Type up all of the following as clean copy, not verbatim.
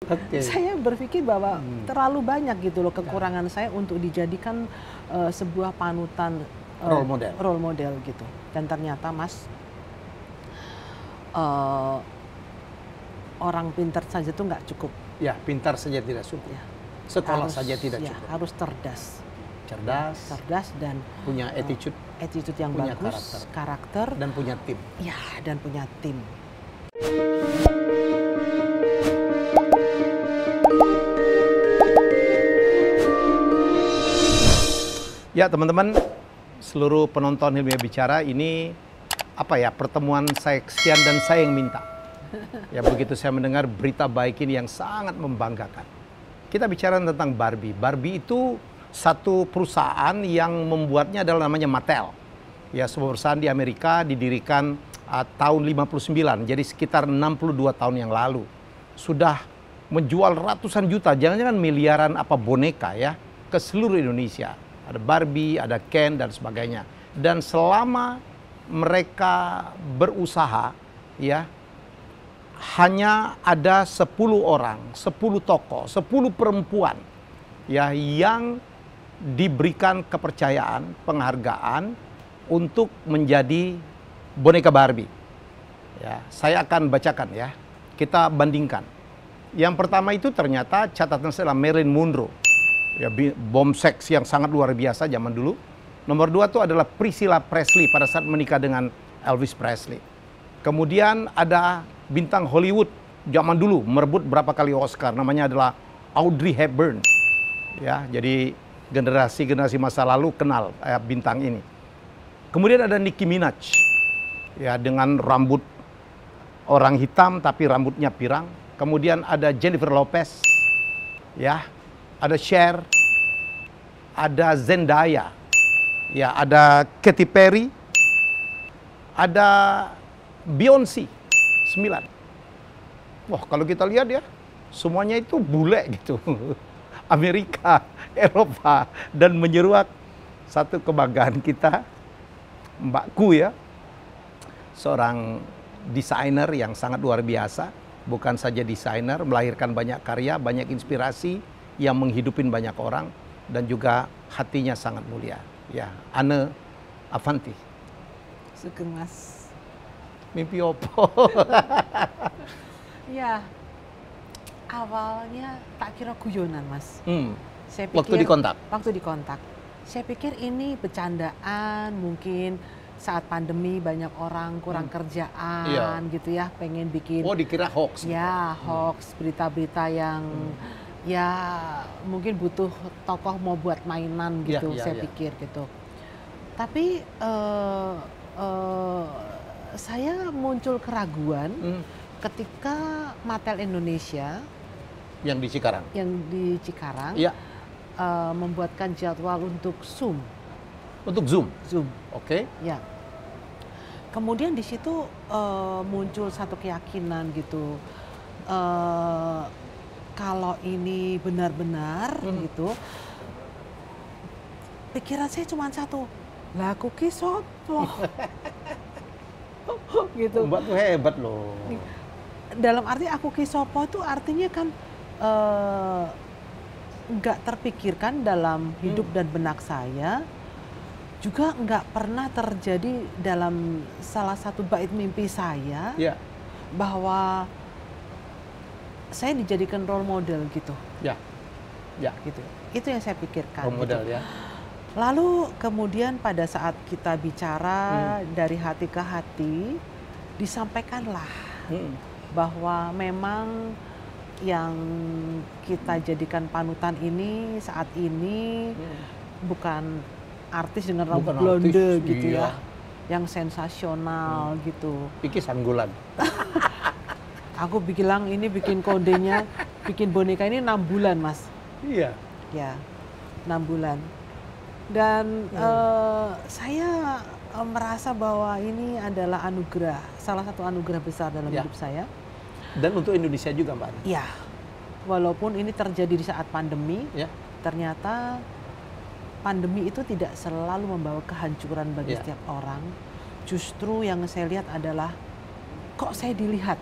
Oke. Saya berpikir bahwa terlalu banyak gitu loh kekurangan saya untuk dijadikan sebuah panutan, role model gitu. Dan ternyata Mas, orang pintar saja tuh nggak cukup. Ya, pintar saja tidak cukup. Ya. Sekolah saja tidak ya, cukup. harus cerdas. Cerdas Dan punya attitude yang punya bagus, karakter, dan punya tim. ya, dan punya tim. Ya teman-teman, seluruh penonton Hilmiah Bicara, ini apa ya, pertemuan saya sekian dan saya yang minta. Ya begitu saya mendengar berita baik ini yang sangat membanggakan. Kita bicara tentang Barbie. Barbie itu satu perusahaan yang membuatnya adalah namanya Mattel. Ya, sebuah perusahaan di Amerika didirikan tahun 59, jadi sekitar 62 tahun yang lalu. Sudah menjual ratusan juta, jangan-jangan miliaran boneka ya, ke seluruh Indonesia. Ada Barbie, ada Ken, dan sebagainya. Dan selama mereka berusaha, ya, hanya ada 10 orang, 10 tokoh, 10 perempuan, ya, yang diberikan kepercayaan, penghargaan untuk menjadi boneka Barbie. Ya, saya akan bacakan ya, kita bandingkan. Yang pertama itu ternyata catatan saya adalah Marilyn Monroe. Ya, bom seks yang sangat luar biasa zaman dulu. Nomor 2 itu adalah Priscilla Presley pada saat menikah dengan Elvis Presley. Kemudian ada bintang Hollywood zaman dulu merebut berapa kali Oscar, namanya adalah Audrey Hepburn. Ya, jadi generasi masa lalu kenal bintang ini. Kemudian ada Nicki Minaj. Ya, dengan rambut orang hitam tapi rambutnya pirang. Kemudian ada Jennifer Lopez. Ya, ada Cher, ada Zendaya, ya, ada Katy Perry, ada Beyonce, 9. Wah, kalau kita lihat ya, semuanya itu bule gitu. Amerika, Eropa, dan menyeruak satu kebanggaan kita, mbakku ya, seorang desainer yang sangat luar biasa, bukan saja desainer, melahirkan banyak karya, banyak inspirasi, yang menghidupin banyak orang, dan juga hatinya sangat mulia. Ya, Anne Avanti. Sugeng Mas. Mimpi opo? Ya, awalnya tak kira guyonan Mas. Saya pikir, Waktu dikontak. Saya pikir ini bercandaan, mungkin saat pandemi banyak orang kurang kerjaan gitu ya, pengen bikin. Oh, dikira hoax. Ya, hoax, berita-berita yang ya mungkin butuh tokoh mau buat mainan gitu, saya pikir gitu. Tapi saya muncul keraguan ketika Mattel Indonesia yang di Cikarang, membuatkan jadwal untuk Zoom. Untuk Zoom. Oke. Ya. Kemudian di situ muncul satu keyakinan gitu. Kalau ini benar-benar gitu, pikiran saya cuma satu, lah aku ki sopo. Gitu. Mbak tuh hebat loh. Dalam arti aku ki sopo itu artinya kan nggak terpikirkan dalam hidup dan benak saya, juga nggak pernah terjadi dalam salah satu bait mimpi saya, bahwa saya dijadikan role model gitu. Ya. Gitu. Itu yang saya pikirkan. Role model gitu. Ya. Lalu kemudian pada saat kita bicara dari hati ke hati, disampaikanlah bahwa memang yang kita jadikan panutan ini saat ini bukan artis dengan rambut blonde gitu ya, yang sensasional gitu. Iki sanggulan. Aku bilang ini bikin kodenya, bikin boneka ini 6 bulan Mas. Iya. Ya, 6 bulan. Dan saya merasa bahwa ini adalah anugerah, salah satu anugerah besar dalam hidup saya. Dan untuk Indonesia juga Mbak. Ya, walaupun ini terjadi di saat pandemi, ternyata pandemi itu tidak selalu membawa kehancuran bagi setiap orang. Justru yang saya lihat adalah, kok saya dilihat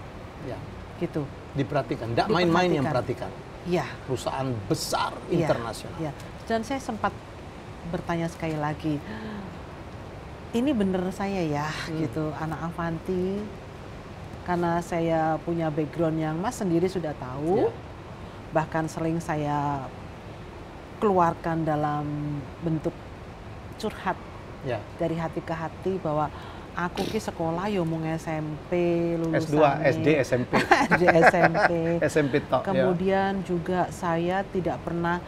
gitu. Diperhatikan, tidak main-main yang perhatikan. Iya. Perusahaan besar internasional. Iya. Dan saya sempat bertanya sekali lagi, ini bener saya ya, gitu, anak Avanti, karena saya punya background yang Mas sendiri sudah tahu, bahkan sering saya keluarkan dalam bentuk curhat dari hati ke hati bahwa aku ki sekolah yo mung SMP lulusan S2, SD, SMP. SD, SMP. SMP tok. Kemudian juga saya tidak pernah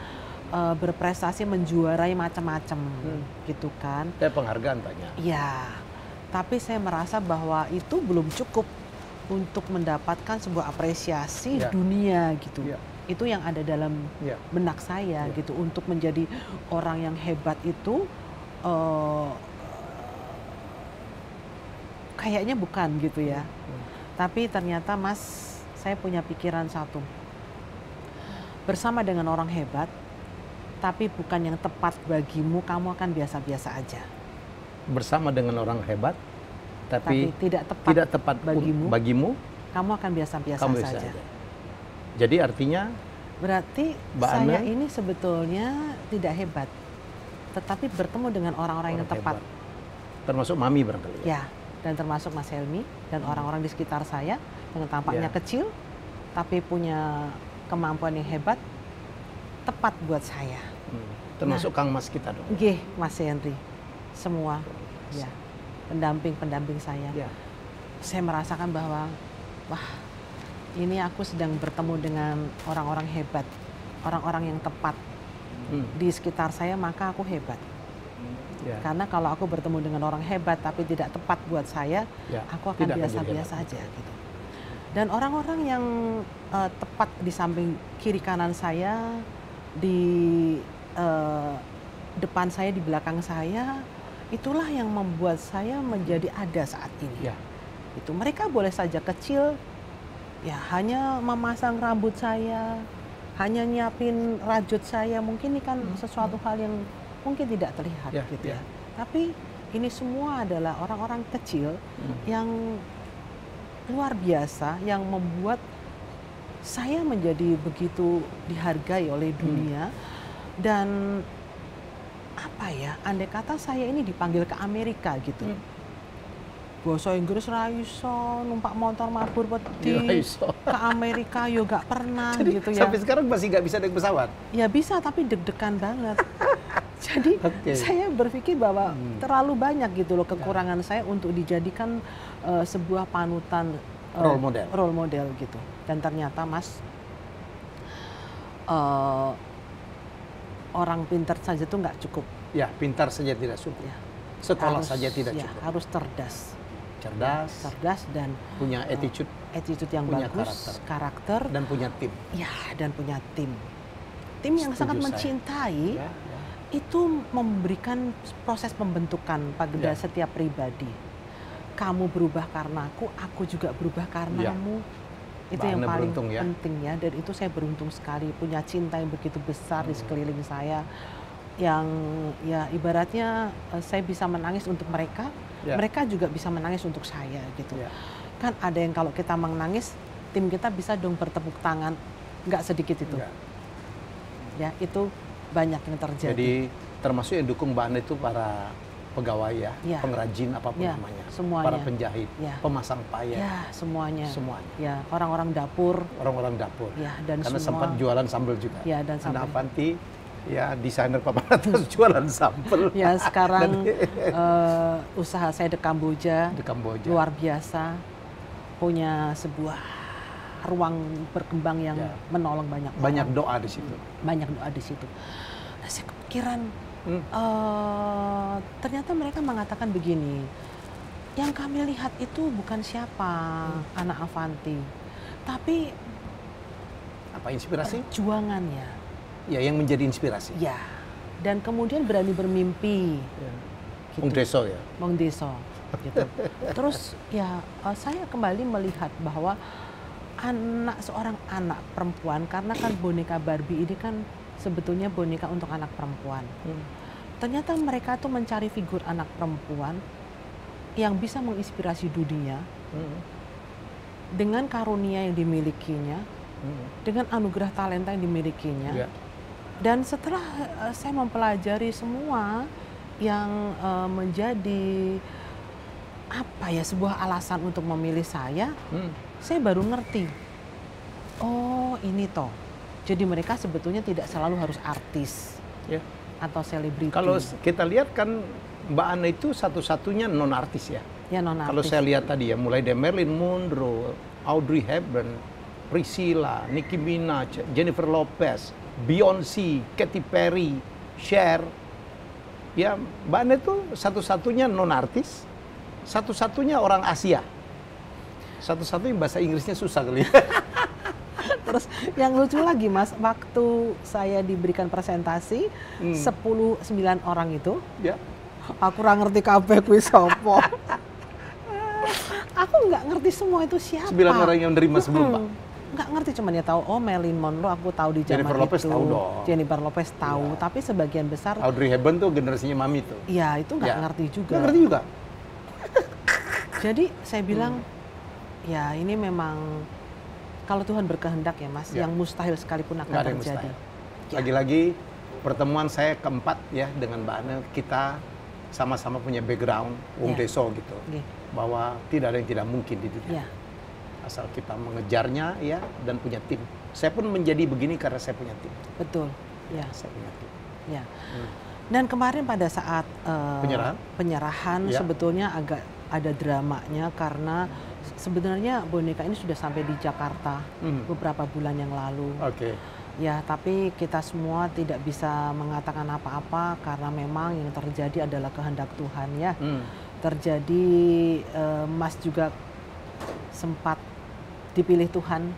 berprestasi menjuarai macam-macam gitu kan. Ada penghargaan banyak. Iya. Tapi saya merasa bahwa itu belum cukup untuk mendapatkan sebuah apresiasi dunia gitu. Itu yang ada dalam benak saya gitu, untuk menjadi orang yang hebat itu kayaknya bukan gitu ya. Tapi ternyata Mas, saya punya pikiran satu. Bersama dengan orang hebat, tapi bukan yang tepat bagimu, kamu akan biasa-biasa aja. Bersama dengan orang hebat, tapi tidak tepat bagimu, kamu akan biasa-biasa saja. Jadi artinya berarti saya ini sebetulnya tidak hebat, tetapi bertemu dengan orang-orang yang tepat. Termasuk Mami barangkali. Ya, dan termasuk Mas Helmi dan orang-orang di sekitar saya yang tampaknya kecil, tapi punya kemampuan yang hebat, tepat buat saya. Termasuk Kang Mas kita dong. Nggih, Mas Henry. Semua ya, pendamping-pendamping saya. Saya merasakan bahwa wah, ini aku sedang bertemu dengan orang-orang hebat, orang-orang yang tepat. Di sekitar saya, maka aku hebat. Karena kalau aku bertemu dengan orang hebat tapi tidak tepat buat saya, aku akan biasa-biasa aja gitu. Dan orang-orang yang tepat di samping kiri kanan saya, di depan saya, di belakang saya, itulah yang membuat saya menjadi ada saat ini. Itu mereka boleh saja kecil, ya hanya memasang rambut saya, hanya nyiapin rajut saya, mungkin ini kan sesuatu hal yang mungkin tidak terlihat gitu ya. Tapi ini semua adalah orang-orang kecil yang luar biasa, yang membuat saya menjadi begitu dihargai oleh dunia. Dan apa ya, andai kata saya ini dipanggil ke Amerika gitu, bahasa Inggris ra iso, numpak motor mabur wedi ke Amerika yo gak pernah. Jadi, gitu ya. Sampai sekarang masih gak bisa naik pesawat? Ya bisa, tapi deg-degan banget. Jadi saya berpikir bahwa terlalu banyak gitu loh kekurangan saya untuk dijadikan sebuah panutan, role model gitu. Dan ternyata Mas, orang pintar saja tuh nggak cukup. Ya, pintar saja tidak cukup. Sekolah saja tidak cukup. Harus cerdas dan punya attitude yang bagus, karakter dan punya tim. Ya, dan punya tim. Tim yang sangat mencintai. Itu memberikan proses pembentukan pada setiap pribadi. Kamu berubah karena aku juga berubah karenamu. Itu yang paling penting ya. Dan itu saya beruntung sekali punya cinta yang begitu besar di sekeliling saya. Yang ya ibaratnya saya bisa menangis untuk mereka, mereka juga bisa menangis untuk saya gitu. Kan ada yang kalau kita menangis, tim kita bisa dong bertepuk tangan, nggak sedikit itu. Ya, itu banyak yang terjadi. Jadi termasuk yang dukung Mbak Ana itu para pegawai pengrajin apapun namanya, semuanya. Para penjahit, pemasang payah, semuanya. Ya, orang-orang dapur. Ya, dan karena sempat jualan sambal juga. Ya, dan sambal. Anak Avanti, ya desainer papan atas jualan sambal. Ya, sekarang usaha saya di Kamboja, luar biasa, punya sebuah ruang berkembang yang menolong banyak orang. Banyak doa di situ. Banyak doa di situ. Nah, saya kepikiran, ternyata mereka mengatakan begini, yang kami lihat itu bukan siapa anak Avanti, tapi apa inspirasi? Perjuangannya. Ya, yang menjadi inspirasi. Ya, dan kemudian berani bermimpi. Gitu. Mong Deso ya? Mong Deso. Gitu. Terus ya saya kembali melihat bahwa seorang anak perempuan, karena kan boneka Barbie ini kan sebetulnya boneka untuk anak perempuan. Ternyata mereka tuh mencari figur anak perempuan yang bisa menginspirasi dunia dengan karunia yang dimilikinya, dengan anugerah talenta yang dimilikinya. Dan setelah saya mempelajari semua yang menjadi apa ya, sebuah alasan untuk memilih saya baru ngerti. Oh, ini toh. Jadi mereka sebetulnya tidak selalu harus artis atau selebriti. Kalau kita lihat kan Mbak Ana itu satu-satunya non artis ya. Ya, non artis. Kalau saya lihat tadi ya, mulai dari Marilyn Monroe, Audrey Hepburn, Priscilla, Nicki Minaj, Jennifer Lopez, Beyonce, Katy Perry, Cher. Ya, Mbak Ana itu satu-satunya non artis, satu-satunya orang Asia. Satu-satunya bahasa Inggrisnya susah kali. Terus yang lucu lagi Mas, waktu saya diberikan presentasi 9 orang itu, aku kurang ngerti kabeh kuwi sapa. Aku nggak ngerti semua itu siapa. 9 orang yang menerima sebelum Pak. Nggak ngerti, cuman ya tahu, oh Marilyn Monroe aku tahu di zaman Jennifer Lopez itu. tahu dong. Jennifer Lopez tahu, tapi sebagian besar. Audrey Hepburn tuh generasinya Mami tuh. Iya, itu nggak ngerti juga. Nggak ngerti juga. Jadi saya bilang, ya ini memang kalau Tuhan berkehendak ya Mas, yang mustahil sekalipun akan terjadi. Lagi-lagi pertemuan saya keempat ya dengan Mbak Ana, kita sama-sama punya background Wong Deso gitu. Bahwa tidak ada yang tidak mungkin di dunia. Asal kita mengejarnya ya dan punya tim. Saya pun menjadi begini karena saya punya tim. Betul. Ya. Saya punya tim. Ya. Dan kemarin pada saat penyerahan sebetulnya agak ada dramanya karena sebenarnya boneka ini sudah sampai di Jakarta beberapa bulan yang lalu. Ya, tapi kita semua tidak bisa mengatakan apa-apa karena memang yang terjadi adalah kehendak Tuhan ya. Terjadi Mas juga sempat dipilih Tuhan.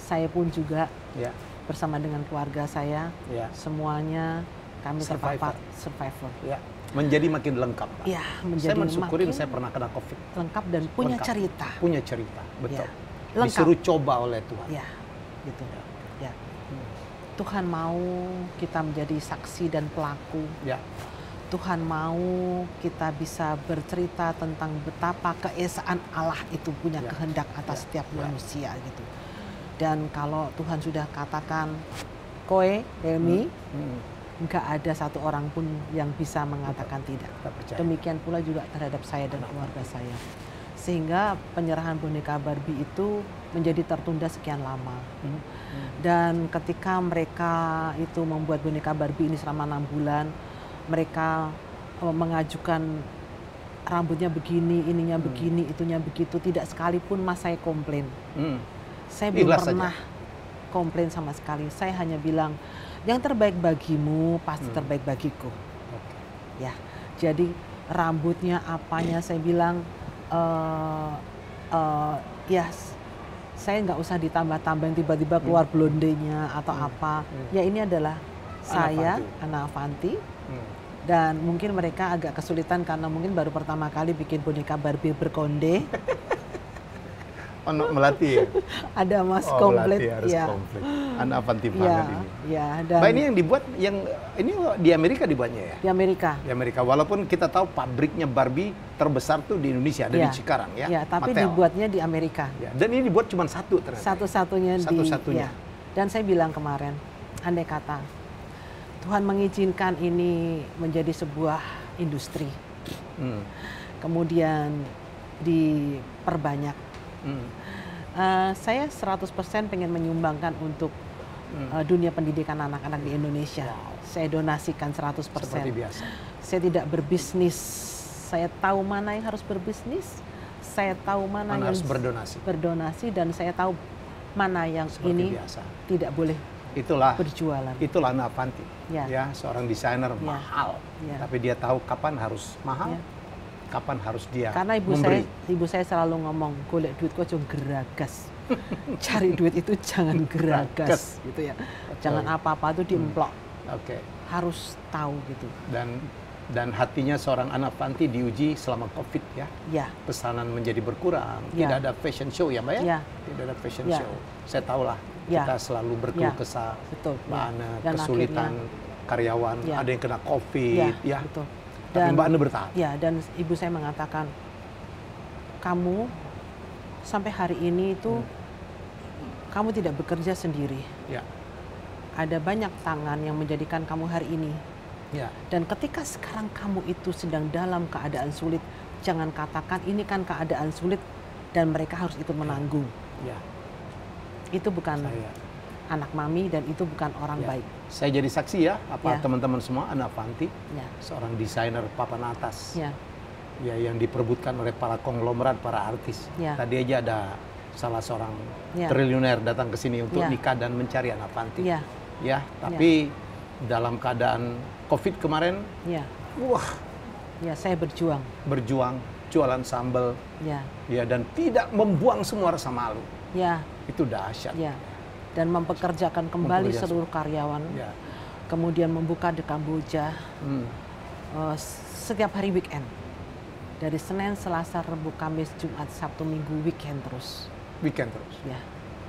Saya pun juga bersama dengan keluarga saya, semuanya kami terpapar survivor. Menjadi makin lengkap, Pak. Ya, menjadi saya mensyukurin saya pernah kena COVID. Lengkap dan punya cerita. Punya cerita, betul. Lengkap. Disuruh coba oleh Tuhan. Ya, gitu. Ya. Tuhan mau kita menjadi saksi dan pelaku. Tuhan mau kita bisa bercerita tentang betapa keesaan Allah itu punya kehendak atas setiap manusia gitu. Dan kalau Tuhan sudah katakan, koe, Helmi, nggak ada satu orang pun yang bisa mengatakan tidak. Demikian pula juga terhadap saya dan keluarga saya. Sehingga penyerahan boneka Barbie itu menjadi tertunda sekian lama. Dan ketika mereka itu membuat boneka Barbie ini selama 6 bulan, mereka mengajukan rambutnya begini, ininya begini, itunya begitu. Tidak sekalipun Mas saya komplain. Saya belum pernah komplain sama sekali. Saya hanya bilang, yang terbaik bagimu pasti terbaik bagiku. Ya, jadi rambutnya apanya saya bilang, ya saya nggak usah ditambah-tambahin tiba-tiba keluar blondenya atau apa. Ya ini adalah saya, Ana Avanti. Dan mungkin mereka agak kesulitan karena mungkin baru pertama kali bikin boneka Barbie berkonde. Melatih ya? Ada Mas komplit. Harus komplit. Ana Avanti banget ini. Ya, dan ini yang dibuat, ini di Amerika dibuatnya ya? Di Amerika. Di Amerika, walaupun kita tahu pabriknya Barbie terbesar tuh di Indonesia, ada di Cikarang ya? Ya, tapi Mattel. Dibuatnya di Amerika. Ya, dan ini dibuat cuma satu ternyata. Satu-satunya. Ya. Dan saya bilang kemarin, andai kata Tuhan mengizinkan ini menjadi sebuah industri, kemudian diperbanyak. Saya 100% pengen menyumbangkan untuk dunia pendidikan anak-anak di Indonesia. Saya donasikan 100%. Seperti biasa. Saya tidak berbisnis. Saya tahu mana yang harus berbisnis. Saya tahu mana yang harus berdonasi. Dan saya tahu mana yang seperti ini biasa. Tidak boleh berjualan. Itulah Ana Avanti. Ya, seorang desainer mahal. Tapi dia tahu kapan harus mahal. Kapan harus dia karena ibu saya selalu ngomong, golek duit kok jangan geragas. Cari duit itu jangan geragas gitu ya. Jangan apa-apa tuh diemplok. Harus tahu gitu. Dan hatinya seorang Ana Avanti diuji selama Covid ya. Pesanan menjadi berkurang. Tidak ada fashion show ya Mbak ya? Tidak ada fashion show. Saya tahulah kita selalu berkeluh kesah. Mbak Ana kesulitan karyawan, ada yang kena Covid ya. Betul. Tapi Mbak Ana bertahan. Ya, dan ibu saya mengatakan, kamu sampai hari ini itu kamu tidak bekerja sendiri. Ya. Ada banyak tangan yang menjadikan kamu hari ini. Ya. Dan ketika sekarang kamu itu sedang dalam keadaan sulit, jangan katakan ini kan keadaan sulit dan mereka harus ikut menanggung. Ya. Itu bukan anak mami dan itu bukan orang baik. Saya jadi saksi ya, teman-teman semua, Ana Avanti, seorang desainer papan atas, ya, yang diperebutkan oleh para konglomerat, para artis. Tadi aja ada salah seorang triliuner datang ke sini untuk nikah dan mencari Ana Avanti. Ya, tapi dalam keadaan COVID kemarin, saya berjuang, jualan sambal, dan tidak membuang semua rasa malu. Itu dahsyat. Dan mempekerjakan kembali seluruh karyawan, kemudian membuka di Kamboja setiap hari weekend, dari Senin, Selasa, Rabu, Kamis, Jumat, Sabtu, Minggu, weekend terus. Ya,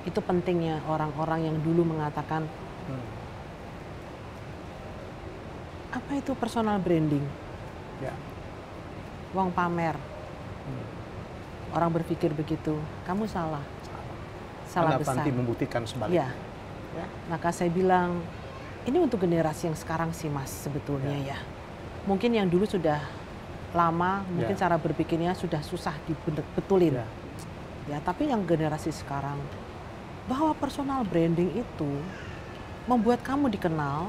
itu pentingnya orang-orang yang dulu mengatakan apa itu personal branding, uang pamer. Orang berpikir begitu, kamu salah. Salah besar. Avanti membuktikan sebaliknya. Maka saya bilang, ini untuk generasi yang sekarang sih Mas sebetulnya ya. Mungkin yang dulu sudah lama, mungkin cara berpikirnya sudah susah dibetulin. Ya, tapi yang generasi sekarang, bahwa personal branding itu membuat kamu dikenal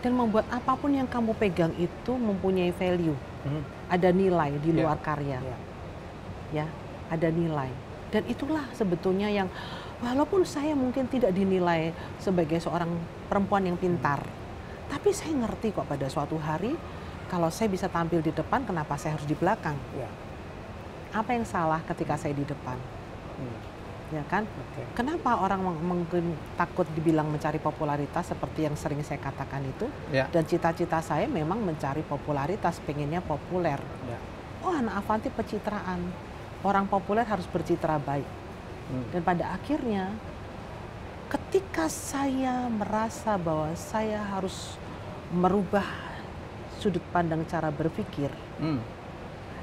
dan membuat apapun yang kamu pegang itu mempunyai value. Ada nilai di luar karya. Ya, ada nilai. Dan itulah sebetulnya yang walaupun saya mungkin tidak dinilai sebagai seorang perempuan yang pintar, tapi saya ngerti kok pada suatu hari kalau saya bisa tampil di depan, kenapa saya harus di belakang? Apa yang salah ketika saya di depan? Ya kan? Kenapa orang mungkin takut dibilang mencari popularitas seperti yang sering saya katakan itu? Dan cita-cita saya memang mencari popularitas, pengennya populer. Oh, Ana Avanti pencitraan. Orang populer harus bercitra baik. Dan pada akhirnya ketika saya merasa bahwa saya harus merubah sudut pandang cara berpikir,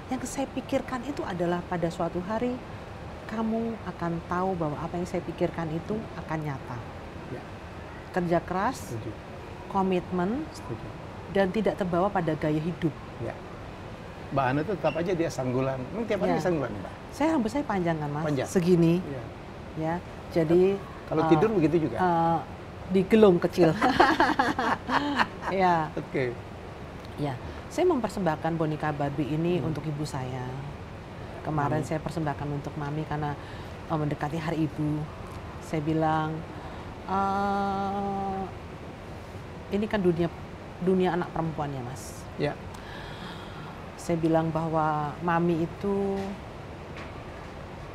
yang saya pikirkan itu adalah pada suatu hari kamu akan tahu bahwa apa yang saya pikirkan itu akan nyata. Kerja keras, komitmen, dan tidak terbawa pada gaya hidup. Mbak Ana itu tetap aja dia sanggulan. Memang tiap hari sanggulan, Mbak? Saya rambut saya panjang kan, Mas? Panjang. Segini. Ya, jadi kalau tidur begitu juga? Di gelung kecil. Ya. Oke. Ya, saya mempersembahkan boneka Barbie ini untuk ibu saya. Kemarin saya persembahkan untuk Mami karena mendekati Hari Ibu. Saya bilang, ini kan dunia anak perempuan ya, Mas. Ya. Saya bilang bahwa Mami itu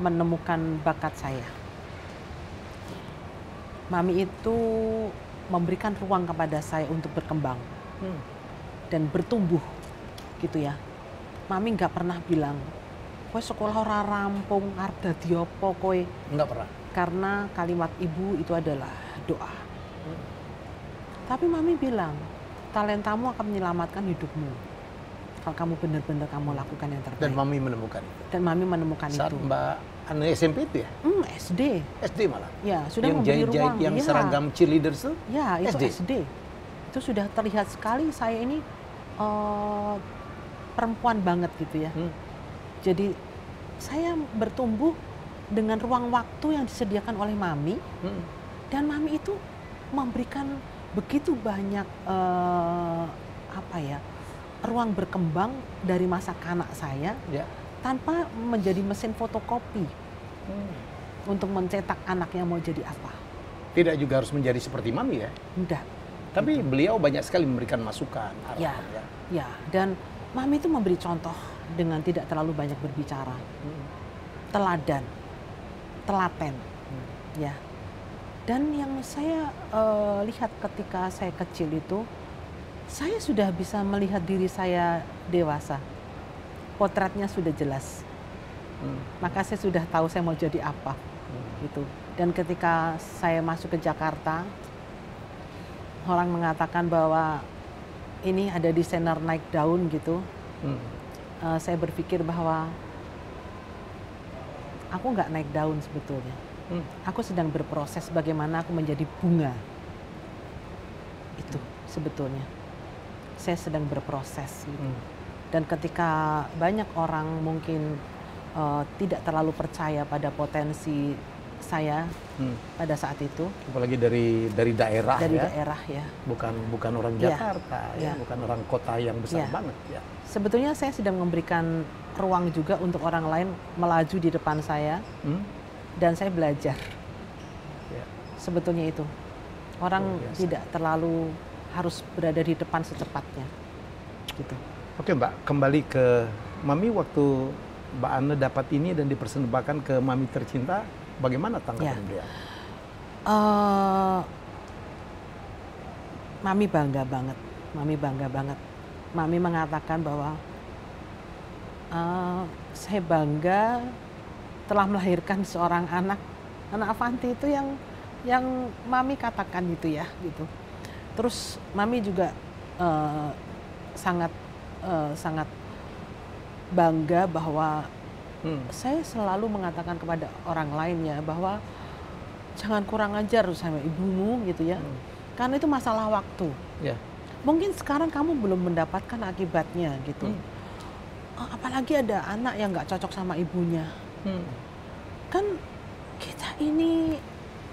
menemukan bakat saya. Mami itu memberikan ruang kepada saya untuk berkembang dan bertumbuh, gitu ya. Mami nggak pernah bilang, kowe sekolah ora rampung, arep dadi apa kowe. Nggak pernah. Karena kalimat ibu itu adalah doa. Tapi Mami bilang, talentamu akan menyelamatkan hidupmu. Kalau kamu benar-benar kamu lakukan yang terbaik. Dan Mami menemukan itu. Dan Mami menemukan saat itu. Mbak Ana SMP itu ya? SD. SD malah? Ya, sudah yang memberi ruang. Yang seragam cheerleaders tuh? Ya, itu SD. Itu sudah terlihat sekali saya ini perempuan banget gitu ya. Jadi saya bertumbuh dengan ruang waktu yang disediakan oleh Mami. Dan Mami itu memberikan begitu banyak ruang berkembang dari masa kanak saya tanpa menjadi mesin fotokopi untuk mencetak anak yang mau jadi apa. Tidak juga harus menjadi seperti Mami ya? Enggak. Tapi beliau banyak sekali memberikan masukan. Ya, dan Mami itu memberi contoh dengan tidak terlalu banyak berbicara. Teladan, telaten, ya. Dan yang saya lihat ketika saya kecil itu, saya sudah bisa melihat diri saya dewasa. Potretnya sudah jelas. Maka saya sudah tahu saya mau jadi apa. Gitu. Dan ketika saya masuk ke Jakarta, orang mengatakan bahwa ini ada desainer naik daun gitu. Saya berpikir bahwa aku nggak naik daun sebetulnya. Aku sedang berproses bagaimana aku menjadi bunga. Itu sebetulnya. Saya sedang berproses gitu. Dan ketika banyak orang mungkin tidak terlalu percaya pada potensi saya pada saat itu, apalagi dari daerah, daerah ya, bukan orang Jakarta, bukan orang kota yang besar banget ya. Sebetulnya saya sedang memberikan ruang juga untuk orang lain melaju di depan saya, dan saya belajar. Sebetulnya itu orang tidak terlalu harus berada di depan secepatnya, gitu. Oke Mbak, kembali ke Mami waktu Mbak Anne dapat ini dan dipersembahkan ke Mami tercinta, bagaimana tanggapan beliau? Mami bangga banget, Mami mengatakan bahwa saya bangga telah melahirkan seorang anak Avanti itu yang Mami katakan gitu ya, gitu. Terus Mami juga sangat bangga bahwa saya selalu mengatakan kepada orang lain ya bahwa jangan kurang ajar sama ibumu gitu ya, karena itu masalah waktu. Mungkin sekarang kamu belum mendapatkan akibatnya gitu. Apalagi ada anak yang nggak cocok sama ibunya. Kan kita ini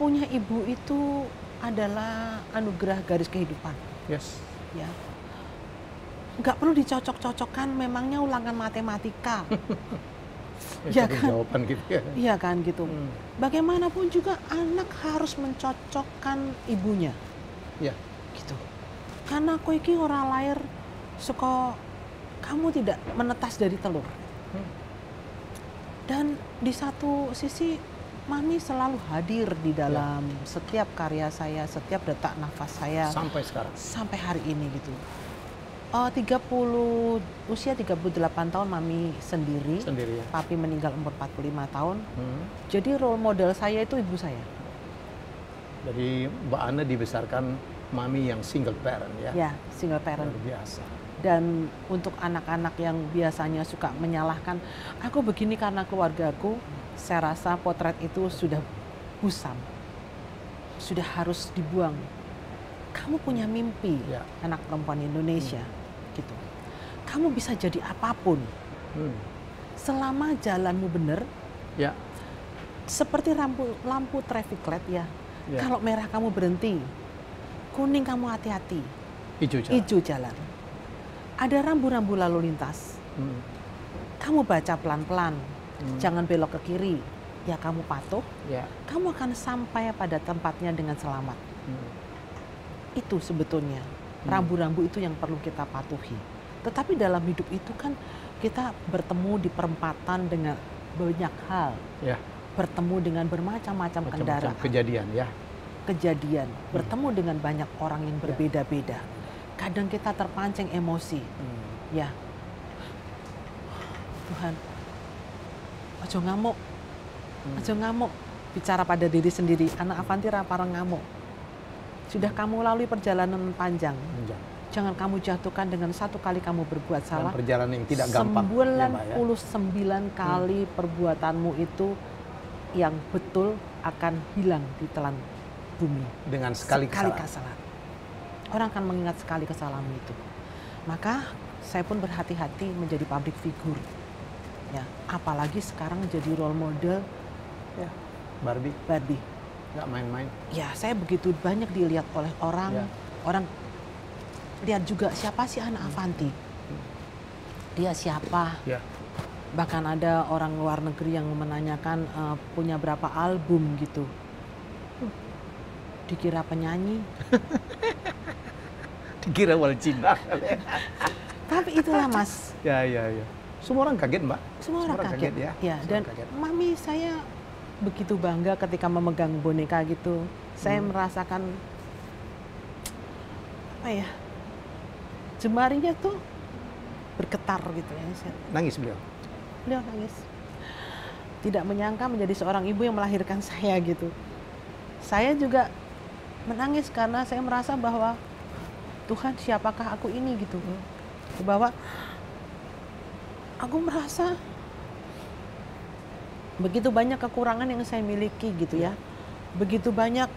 punya ibu itu adalah anugerah garis kehidupan. Ya. Nggak perlu dicocok-cocokkan, memangnya ulangan matematika. Ya kan? Jawaban gitu ya. Iya kan gitu. Bagaimanapun juga anak harus mencocokkan ibunya. Gitu. Karena kowe iki ora lahir saka kamu tidak menetas dari telur. Dan di satu sisi Mami selalu hadir di dalam setiap karya saya, setiap detak nafas saya. Sampai sekarang. Sampai hari ini gitu. Usia 38 tahun Mami sendiri ya. Papi meninggal umur 45 tahun. Jadi role model saya itu ibu saya. Jadi Mbak Anne dibesarkan Mami yang single parent ya? Ya, single parent. Luar biasa. Dan untuk anak-anak yang biasanya suka menyalahkan, aku begini karena keluargaku, saya rasa potret itu sudah busam. Sudah harus dibuang. Kamu punya mimpi, anak perempuan Indonesia. Gitu. Kamu bisa jadi apapun. Selama jalanmu benar. Seperti lampu traffic light ya. Kalau merah kamu berhenti. Kuning kamu hati-hati. Hijau jalan. Ada rambu-rambu lalu lintas. Kamu baca pelan-pelan. Jangan belok ke kiri. Ya kamu patuh. Kamu akan sampai pada tempatnya dengan selamat. Itu sebetulnya. Rambu-rambu itu yang perlu kita patuhi. Tetapi dalam hidup itu kan kita bertemu di perempatan dengan banyak hal. Bertemu dengan bermacam-macam kendaraan. Kejadian. Bertemu dengan banyak orang yang berbeda-beda. Kadang kita terpancing emosi. Ya. Tuhan, ojo ngamuk. Ojo ngamuk. Bicara pada diri sendiri. Anak Avanti ra pareng ngamuk. Sudah kamu lalui perjalanan panjang. Jangan kamu jatuhkan dengan satu kali kamu berbuat salah. Dan perjalanan yang tidak gampang. 99 kali perbuatanmu itu yang betul akan hilang di telan bumi. Dengan sekali kesalahan. Orang akan mengingat sekali kesalahanmu itu. Maka saya pun berhati-hati menjadi public figure. Ya, apalagi sekarang jadi role model. Barbie. Nggak main-main. Ya, saya begitu banyak dilihat oleh orang. Orang lihat juga siapa sih anak Avanti. Dia siapa. Bahkan ada orang luar negeri yang menanyakan punya berapa album gitu. Dikira penyanyi. Dikira wal Cina. Tapi itulah Mas. Ya. Semua orang kaget Mbak. Semua orang kaget. Ya. Dan Mami saya begitu bangga ketika memegang boneka gitu. Saya merasakan apa ya, jemarinya tuh bergetar gitu ya. Nangis beliau? Beliau nangis. Tidak menyangka menjadi seorang ibu yang melahirkan saya gitu. Saya juga menangis karena saya merasa bahwa Tuhan, siapakah aku ini gitu. Bahwa aku merasa begitu banyak kekurangan yang saya miliki gitu ya. Begitu banyak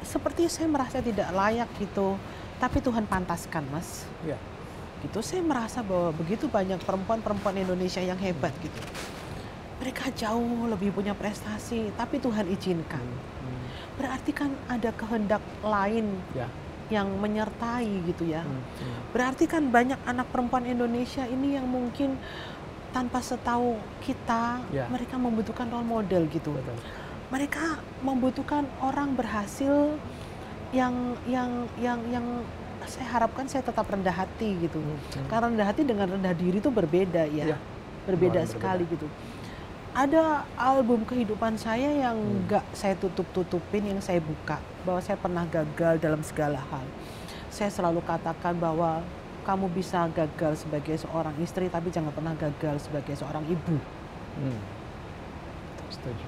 seperti saya merasa tidak layak gitu. Tapi Tuhan pantaskan, Mas. Ya. Gitu, saya merasa bahwa begitu banyak perempuan-perempuan Indonesia yang hebat gitu. Mereka jauh lebih punya prestasi, tapi Tuhan izinkan. Berarti kan ada kehendak lain yang menyertai gitu ya. Berarti kan banyak anak perempuan Indonesia ini yang mungkin tanpa setahu kita, mereka membutuhkan role model gitu. Betul. Mereka membutuhkan orang berhasil yang saya harapkan saya tetap rendah hati gitu. Karena rendah hati dengan rendah diri itu berbeda ya. Berbeda sekali gitu. Ada album kehidupan saya yang nggak saya tutup-tutupin, yang saya buka. Bahwa saya pernah gagal dalam segala hal. Saya selalu katakan bahwa kamu bisa gagal sebagai seorang istri, tapi jangan pernah gagal sebagai seorang ibu. Setuju.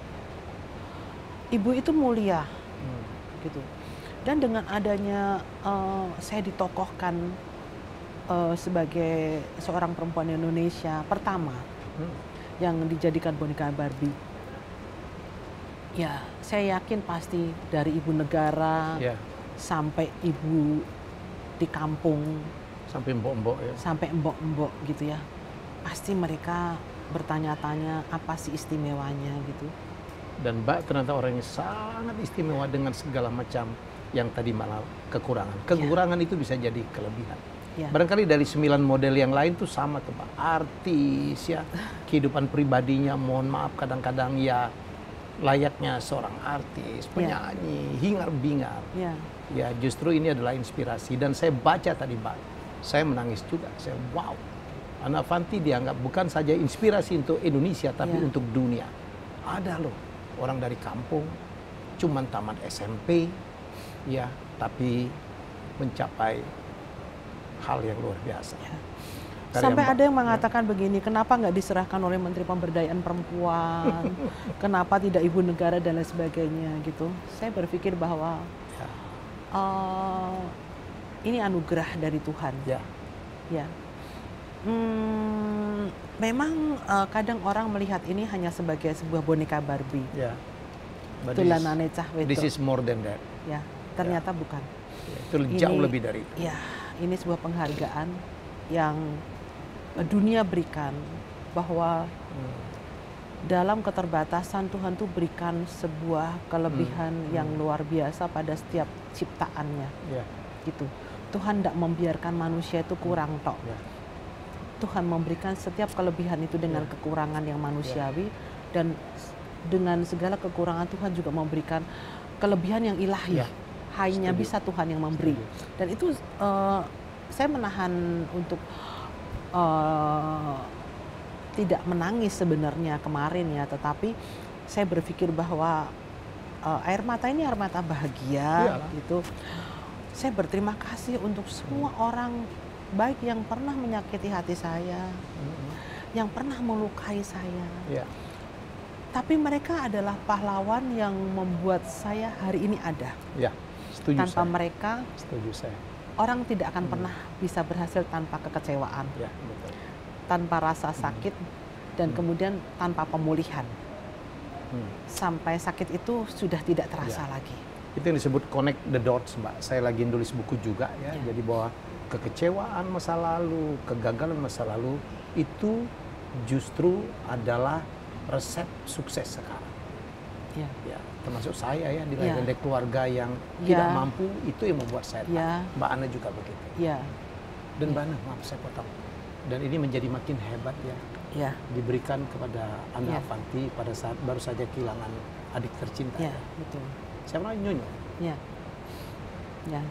Ibu itu mulia, gitu. Dan dengan adanya saya ditokohkan sebagai seorang perempuan Indonesia pertama yang dijadikan boneka Barbie, ya saya yakin pasti dari ibu negara sampai ibu di kampung, sampai mbok-mbok ya. Sampai mbok-mbok gitu ya. Pasti mereka bertanya-tanya apa sih istimewanya gitu. Dan Mbak ternyata orang yang sangat istimewa dengan segala macam yang tadi malah kekurangan. Kekurangan itu bisa jadi kelebihan. Barangkali dari 9 model yang lain tuh sama tuh Mbak. Artis ya, kehidupan pribadinya mohon maaf kadang-kadang ya layaknya seorang artis, penyanyi, hingar-bingar. Ya justru ini adalah inspirasi. Dan saya baca tadi Mbak, saya menangis juga. Saya wow, Anna Avanti dianggap bukan saja inspirasi untuk Indonesia tapi untuk dunia. Ada loh orang dari kampung, cuman tamat SMP, ya, tapi mencapai hal yang luar biasa. Sampai ada yang mengatakan begini, kenapa nggak diserahkan oleh Menteri Pemberdayaan Perempuan, kenapa tidak Ibu Negara dan lain sebagainya gitu. Saya berpikir bahwa ini anugerah dari Tuhan. Memang kadang orang melihat ini hanya sebagai sebuah boneka Barbie. Tulanane cah wedok. This is more than that. Ternyata bukan. Itu jauh lebih dari itu. Ini sebuah penghargaan yang dunia berikan, bahwa dalam keterbatasan Tuhan tuh berikan sebuah kelebihan yang luar biasa pada setiap ciptaannya. Gitu. Tuhan tidak membiarkan manusia itu kurang tok. Tuhan memberikan setiap kelebihan itu dengan kekurangan yang manusiawi, dan dengan segala kekurangan Tuhan juga memberikan kelebihan yang ilahi. Hanya bisa Tuhan yang memberi. Dan itu saya menahan untuk tidak menangis sebenarnya kemarin ya, tetapi saya berpikir bahwa air mata ini air mata bahagia gitu. Saya berterima kasih untuk semua orang baik yang pernah menyakiti hati saya, yang pernah melukai saya. Tapi mereka adalah pahlawan yang membuat saya hari ini ada. Setuju. Tanpa saya. mereka, setuju saya. Orang tidak akan pernah bisa berhasil tanpa kekecewaan, betul. Tanpa rasa sakit, dan kemudian tanpa pemulihan. Sampai sakit itu sudah tidak terasa lagi. Itu yang disebut connect the dots, Mbak. Saya lagi nulis buku juga ya. Jadi bahwa kekecewaan masa lalu, kegagalan masa lalu itu justru adalah resep sukses sekarang. Termasuk saya ya, di dari keluarga yang tidak mampu, itu yang membuat saya Mbak Ana juga begitu. Dan Mbak Ana, maaf saya potong. Dan ini menjadi makin hebat ya. Diberikan kepada Anna Avanti pada saat baru saja kehilangan adik tercinta. Betul. Siapa namanya? Nyonyo?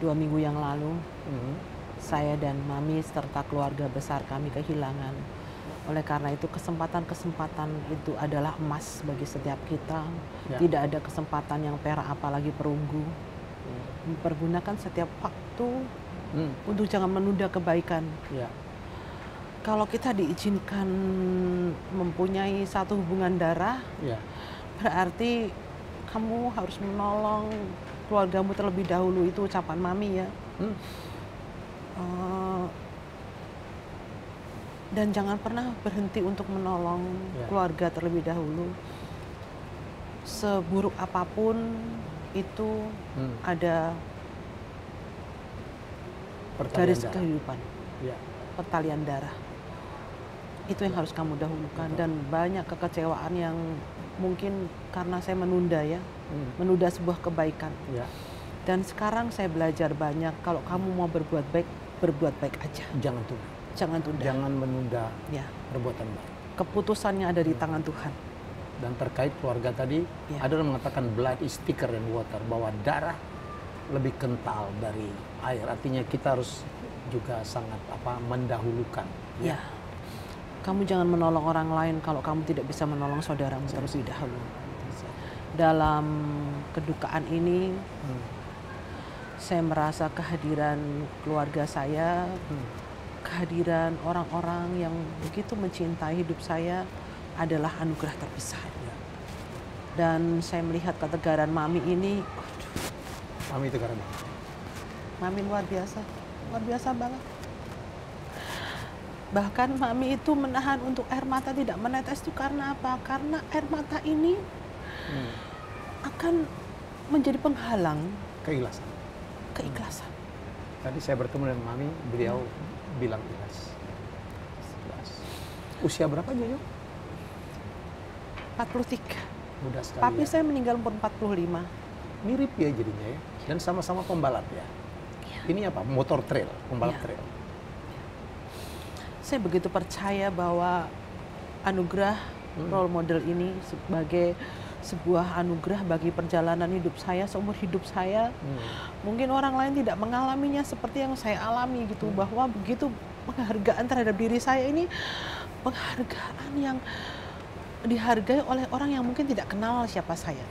2 minggu yang lalu, saya dan Mami serta keluarga besar kami kehilangan. Oleh karena itu kesempatan-kesempatan itu adalah emas bagi setiap kita. Tidak ada kesempatan yang perak apalagi perunggu. Mempergunakan setiap waktu untuk jangan menunda kebaikan. Kalau kita diizinkan mempunyai satu hubungan darah, berarti kamu harus menolong keluargamu terlebih dahulu. Itu ucapan Mami ya. Dan jangan pernah berhenti untuk menolong keluarga terlebih dahulu. seburuk apapun itu ada garis kehidupan, pertalian darah. Itu yang harus kamu dahulukan. Dan banyak kekecewaan yang mungkin karena saya menunda menunda sebuah kebaikan. Dan sekarang saya belajar banyak, kalau kamu mau berbuat baik aja. Jangan tunda. Jangan tunda. Jangan menunda perbuatan baik. Keputusannya ada di tangan Tuhan. Dan terkait keluarga tadi, ada yang mengatakan blood is thicker than water, bahwa darah lebih kental dari air. Artinya kita harus juga sangat mendahulukan. Kamu jangan menolong orang lain kalau kamu tidak bisa menolong saudaramu terlebih dahulu. Dalam kedukaan ini, saya merasa kehadiran keluarga saya, kehadiran orang-orang yang begitu mencintai hidup saya adalah anugerah terbesar. Dan saya melihat ketegaran Mami ini, Mami itu karena Mami luar biasa banget. Bahkan Mami itu menahan untuk air mata tidak menetes itu karena apa? Karena air mata ini akan menjadi penghalang keikhlasan. Tadi saya bertemu dengan Mami, beliau bilang ikhlas. Usia berapa Jojo? 43. Muda sekali. Papi saya meninggal umur 45. Mirip ya jadinya ya. Dan sama-sama pembalap ya. Ini apa? Motor trail, pembalap trail. Saya begitu percaya bahwa anugerah role model ini sebagai sebuah anugerah bagi perjalanan hidup saya, seumur hidup saya. Mungkin orang lain tidak mengalaminya seperti yang saya alami gitu, bahwa begitu penghargaan terhadap diri saya ini, penghargaan yang dihargai oleh orang yang mungkin tidak kenal siapa saya.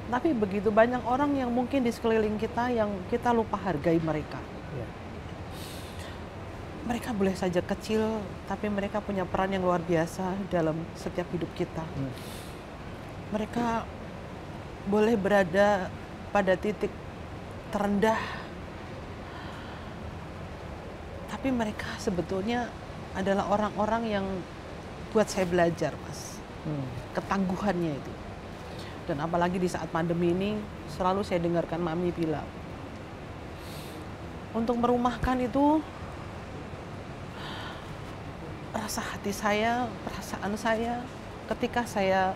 Tapi begitu banyak orang yang mungkin di sekeliling kita yang kita lupa hargai mereka. Mereka boleh saja kecil, tapi mereka punya peran yang luar biasa dalam setiap hidup kita. Mereka boleh berada pada titik terendah, tapi mereka sebetulnya adalah orang-orang yang buat saya belajar, Mas. Ketangguhannya itu. Dan apalagi di saat pandemi ini, selalu saya dengarkan Mami bilang, untuk merumahkan itu, rasa hati saya, perasaan saya, ketika saya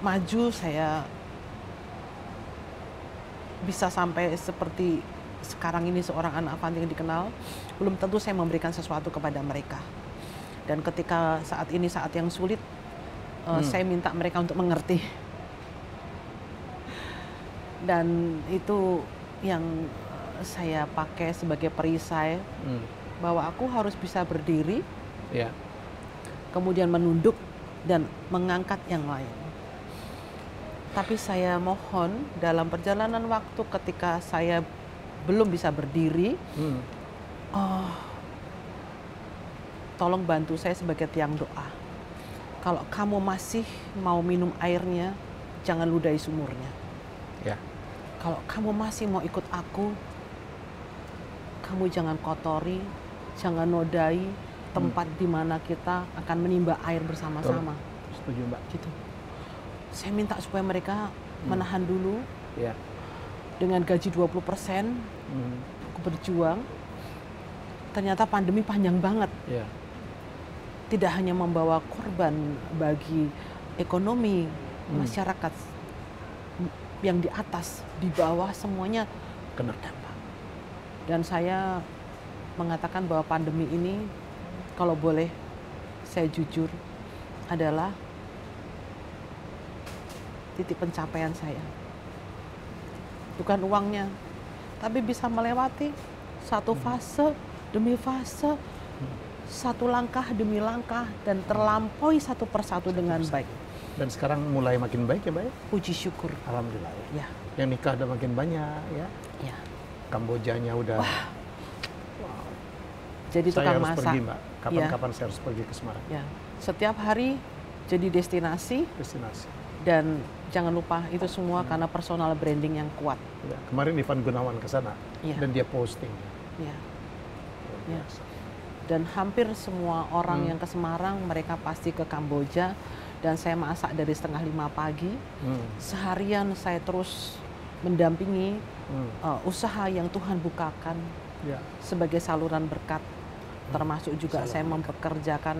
maju, saya bisa sampai seperti sekarang ini seorang anak Avanti yang dikenal, belum tentu saya memberikan sesuatu kepada mereka. Dan ketika saat ini saat yang sulit, saya minta mereka untuk mengerti. Dan itu yang saya pakai sebagai perisai, bahwa aku harus bisa berdiri, kemudian menunduk dan mengangkat yang lain. Tapi saya mohon dalam perjalanan waktu ketika saya belum bisa berdiri, tolong bantu saya sebagai tiang doa. Kalau kamu masih mau minum airnya, jangan ludahi sumurnya. Kalau kamu masih mau ikut aku, kamu jangan kotori, jangan nodai tempat di mana kita akan menimba air bersama-sama. Setuju Mbak. Gitu. Saya minta supaya mereka menahan dulu. Dengan gaji 20%, aku berjuang. Ternyata pandemi panjang banget. Tidak hanya membawa korban bagi ekonomi masyarakat yang di atas, di bawah semuanya kena dampak. Dan saya mengatakan bahwa pandemi ini, kalau boleh saya jujur, adalah titik pencapaian saya. Bukan uangnya, tapi bisa melewati satu fase demi fase, satu langkah demi langkah, dan terlampaui satu persatu dengan baik. Dan sekarang mulai makin baik ya Mbak ya? Puji syukur. Alhamdulillah ya. Yang nikah udah makin banyak ya. Kambojanya udah. Jadi tukang masak. Pergi Mbak. Kapan-kapan saya harus pergi ke Semarang. Setiap hari jadi destinasi. Dan jangan lupa itu semua karena personal branding yang kuat. Kemarin Ivan Gunawan ke sana dan dia posting. Dan hampir semua orang yang ke Semarang, mereka pasti ke Kamboja dan saya masak dari 4:30 pagi. Seharian saya terus mendampingi usaha yang Tuhan bukakan sebagai saluran berkat, termasuk juga saya mempekerjakan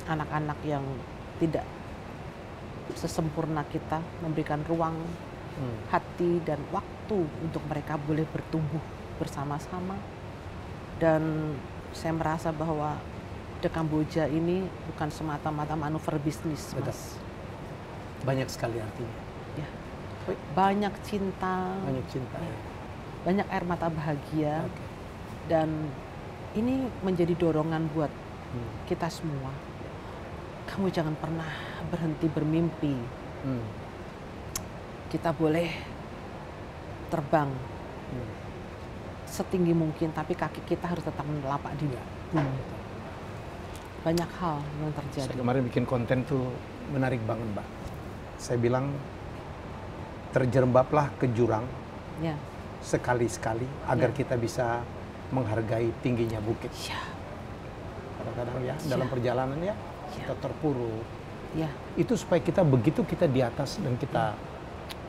anak-anak yang tidak sesempurna kita, memberikan ruang hati dan waktu untuk mereka boleh bertumbuh bersama-sama. Dan saya merasa bahwa The Kamboja ini bukan semata-mata manuver bisnis, Mas. Banyak sekali artinya. Ya. Banyak cinta. Banyak cinta. Ya. Banyak air mata bahagia. Dan ini menjadi dorongan buat kita semua. Kamu jangan pernah berhenti bermimpi. Kita boleh terbang setinggi mungkin, tapi kaki kita harus tetap melapak di bumi. Banyak hal yang terjadi. Saya kemarin bikin konten tuh menarik banget, Mbak. Saya bilang terjerembablah ke jurang sekali-sekali agar kita bisa menghargai tingginya bukit. Kadang-kadang dalam perjalanan kita terpuruk. Itu supaya kita begitu kita di atas dan kita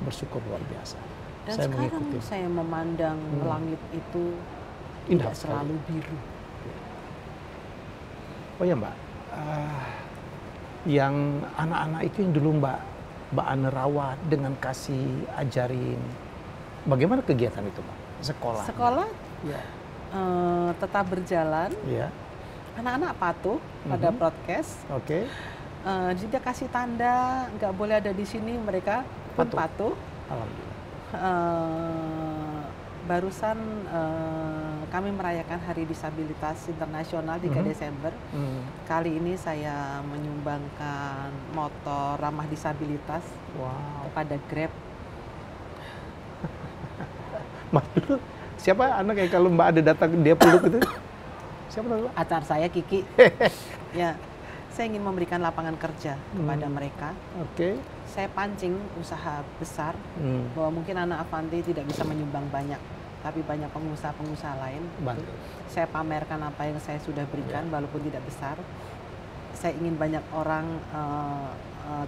bersyukur luar biasa. Dan saya sekarang saya memandang langit itu indah tidak selalu biru. Oh ya Mbak, yang anak-anak itu yang dulu Mbak Ane rawat dengan kasih ajarin, bagaimana kegiatan itu Mbak? Sekolah? Ya. Tetap berjalan. Ya. Anak-anak patuh pada broadcast. Oke. Dia kasih tanda nggak boleh ada di sini, mereka pun patuh. Alhamdulillah. Barusan kami merayakan Hari Disabilitas Internasional 3 Desember. Kali ini saya menyumbangkan motor ramah disabilitas kepada Grab. Mas dulu siapa anak yang kalau Mbak ada datang dia peluk itu? Siapa namanya? Acar saya Kiki. Ya, saya ingin memberikan lapangan kerja kepada mereka. Oke. Saya pancing usaha besar bahwa mungkin anak Avanti tidak bisa menyumbang banyak, tapi banyak pengusaha-pengusaha lain. Saya pamerkan apa yang saya sudah berikan, walaupun tidak besar. Saya ingin banyak orang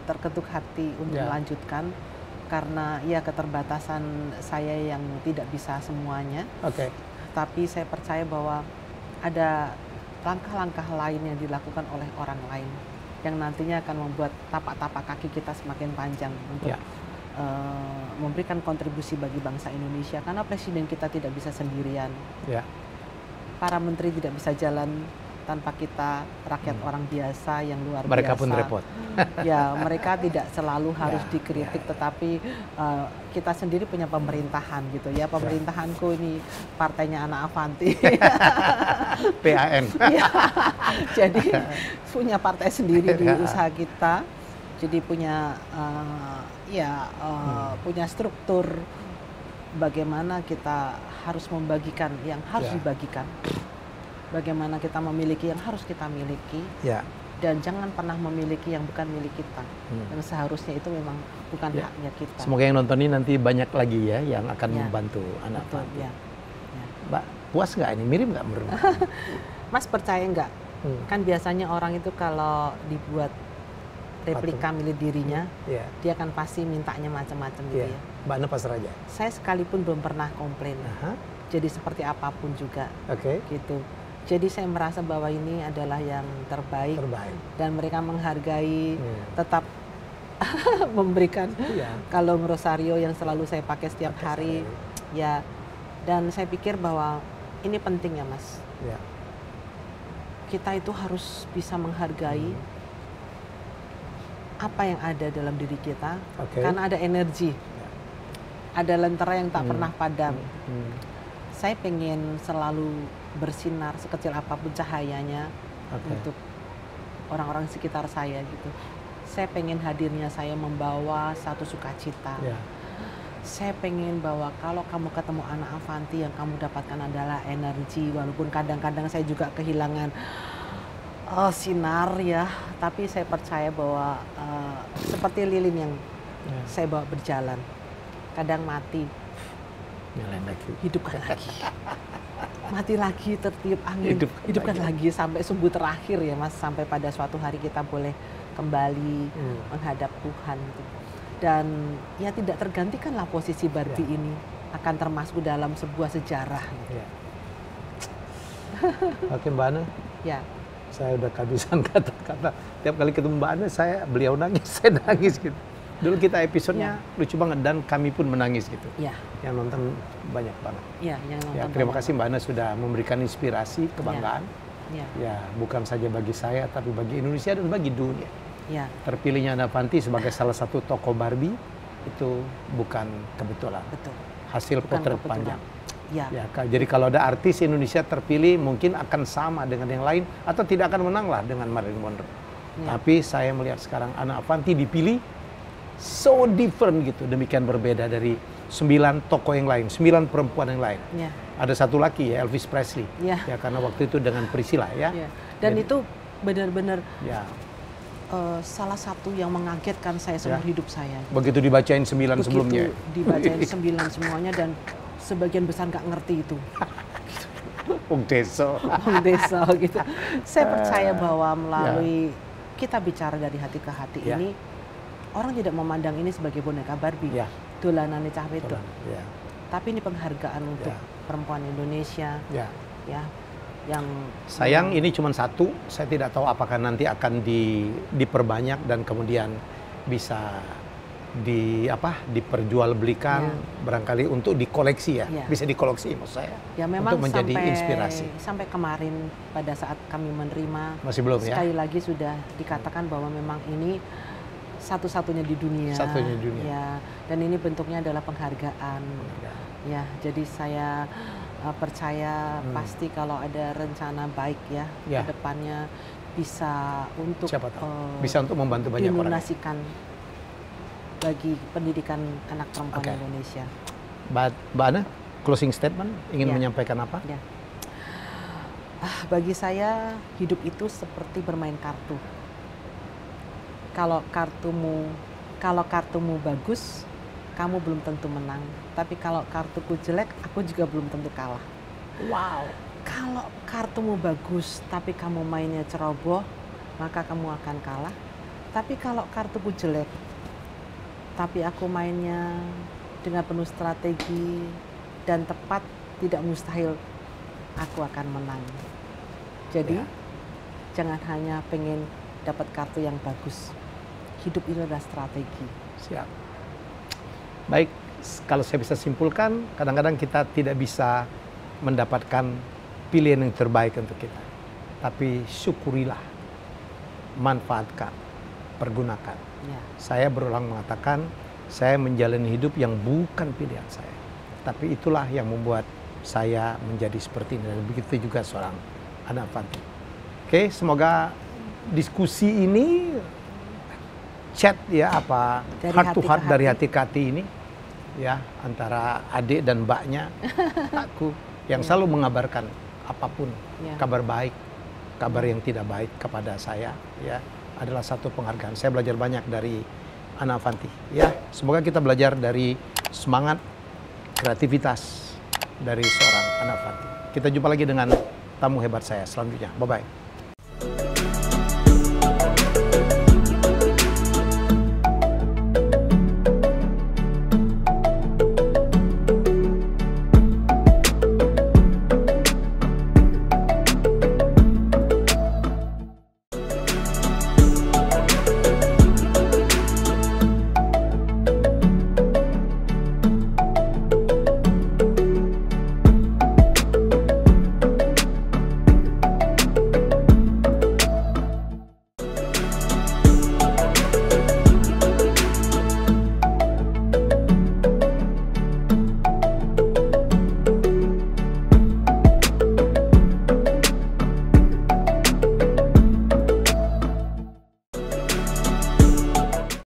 terketuk hati untuk melanjutkan, karena keterbatasan saya yang tidak bisa semuanya. Tapi saya percaya bahwa ada langkah-langkah lain yang dilakukan oleh orang lain yang nantinya akan membuat tapak-tapak kaki kita semakin panjang untuk memberikan kontribusi bagi bangsa Indonesia, karena presiden kita tidak bisa sendirian. Para menteri tidak bisa jalan tanpa kita, rakyat orang biasa yang luar biasa. Mereka pun repot. Ya, mereka tidak selalu harus dikritik, tetapi kita sendiri punya pemerintahan gitu ya. Pemerintahanku ini partainya anak Avanti. PAN. Jadi punya partai sendiri di usaha kita. Jadi punya punya struktur bagaimana kita harus membagikan yang harus dibagikan. Bagaimana kita memiliki yang harus kita miliki, dan jangan pernah memiliki yang bukan milik kita, yang seharusnya itu memang bukan haknya kita. Semoga yang nonton ini nanti banyak lagi yang akan membantu anak Avanti. Mbak, puas nggak ini? Mirip nggak menurut? Mas percaya nggak? Kan biasanya orang itu kalau dibuat replika milik dirinya, dia kan pasti mintanya macam-macam gitu ya. Mbak Ane pasrah aja. Saya sekalipun belum pernah komplain. Jadi seperti apapun juga, gitu. Jadi saya merasa bahwa ini adalah yang terbaik. Dan mereka menghargai, tetap memberikan kalung rosario yang selalu saya pakai setiap hari. Ya, dan saya pikir bahwa ini penting ya Mas. Kita itu harus bisa menghargai apa yang ada dalam diri kita, karena ada energi, ada lentera yang tak pernah padam. Saya pengen selalu bersinar sekecil apapun cahayanya untuk orang-orang sekitar saya gitu. Saya pengen hadirnya saya membawa satu sukacita. Saya pengen bahwa kalau kamu ketemu anak Avanti, yang kamu dapatkan adalah energi, walaupun kadang-kadang saya juga kehilangan sinar ya, tapi saya percaya bahwa seperti lilin yang saya bawa berjalan, kadang mati, hidupkan lagi. Mati lagi, tertiup angin, hidupkan lagi sampai sumbu terakhir ya Mas, sampai pada suatu hari kita boleh kembali menghadap Tuhan. Dan ya tidak tergantikanlah posisi Barbie ini akan termasuk dalam sebuah sejarah. Ya. Oke Mbak Ana. Ya. Saya udah kehabisan kata-kata. Tiap kali ketemu Mbak Ana, beliau nangis, saya nangis gitu. Dulu kita episodenya lucu banget dan kami pun menangis gitu. Ya. Yang nonton banyak banget. Ya, yang nonton. Terima kasih Mbak Ana sudah memberikan inspirasi, kebanggaan. Ya, Bukan saja bagi saya, tapi bagi Indonesia dan bagi dunia. Ya. Terpilihnya Ana Avanti sebagai salah satu tokoh Barbie itu bukan kebetulan. Betul. Hasil Bukan potret kebetulan. panjang. Ya. Jadi kalau ada artis Indonesia terpilih mungkin akan sama dengan yang lain atau tidak akan menang lah dengan Marilyn Monroe. Ya. Tapi saya melihat sekarang Ana Avanti dipilih so different gitu, demikian berbeda dari 9 tokoh yang lain, 9 perempuan yang lain. Ya. Ada satu lagi ya, Elvis Presley. Ya. Karena waktu itu dengan Priscilla ya. Dan jadi, itu benar-benar salah satu yang mengagetkan saya seumur hidup saya. Begitu dibacain 9 sebelumnya. Dibacain 9 semuanya dan sebagian besar nggak ngerti itu. Wong Deso. Wong Deso gitu. Saya percaya bahwa melalui kita bicara dari hati ke hati ini, orang tidak memandang ini sebagai boneka Barbie. Dolanan cah wedok. Tapi ini penghargaan untuk perempuan Indonesia. Yang sayang ini cuma satu. Saya tidak tahu apakah nanti akan diperbanyak dan kemudian bisa diperjualbelikan barangkali untuk dikoleksi bisa dikoleksi maksud saya memang untuk menjadi inspirasi. Sampai kemarin pada saat kami menerima masih belum sekali lagi sudah dikatakan bahwa memang ini satu-satunya di dunia. Dan ini bentuknya adalah penghargaan. Jadi saya percaya pasti kalau ada rencana baik ke depannya bisa untuk bisa untuk membantu banyak orang. Bagi pendidikan anak perempuan Indonesia. Mbak Ana, closing statement ingin menyampaikan apa? Bagi saya hidup itu seperti bermain kartu. Kalau kartumu bagus, kamu belum tentu menang. Tapi kalau kartuku jelek, aku juga belum tentu kalah. Wow. Kalau kartumu bagus, tapi kamu mainnya ceroboh, maka kamu akan kalah. Tapi kalau kartuku jelek, tapi aku mainnya dengan penuh strategi dan tepat, tidak mustahil aku akan menang. Jadi jangan hanya pengen dapat kartu yang bagus. Hidup itu adalah strategi. Siap. Baik, kalau saya bisa simpulkan, kadang-kadang kita tidak bisa mendapatkan pilihan yang terbaik untuk kita. Tapi syukurilah, manfaatkan, pergunakan. Saya berulang mengatakan, saya menjalani hidup yang bukan pilihan saya. Tapi itulah yang membuat saya menjadi seperti ini. Dan begitu juga seorang Ana Avanti. Oke, semoga diskusi ini, chat heart to heart dari hati ke hati ini, antara adik dan mbaknya, aku, yang selalu mengabarkan apapun, kabar baik, kabar yang tidak baik kepada saya, adalah satu penghargaan. Saya belajar banyak dari Ana Avanti. Semoga kita belajar dari semangat, kreativitas dari seorang Ana Avanti. Kita jumpa lagi dengan tamu hebat saya selanjutnya. Bye-bye.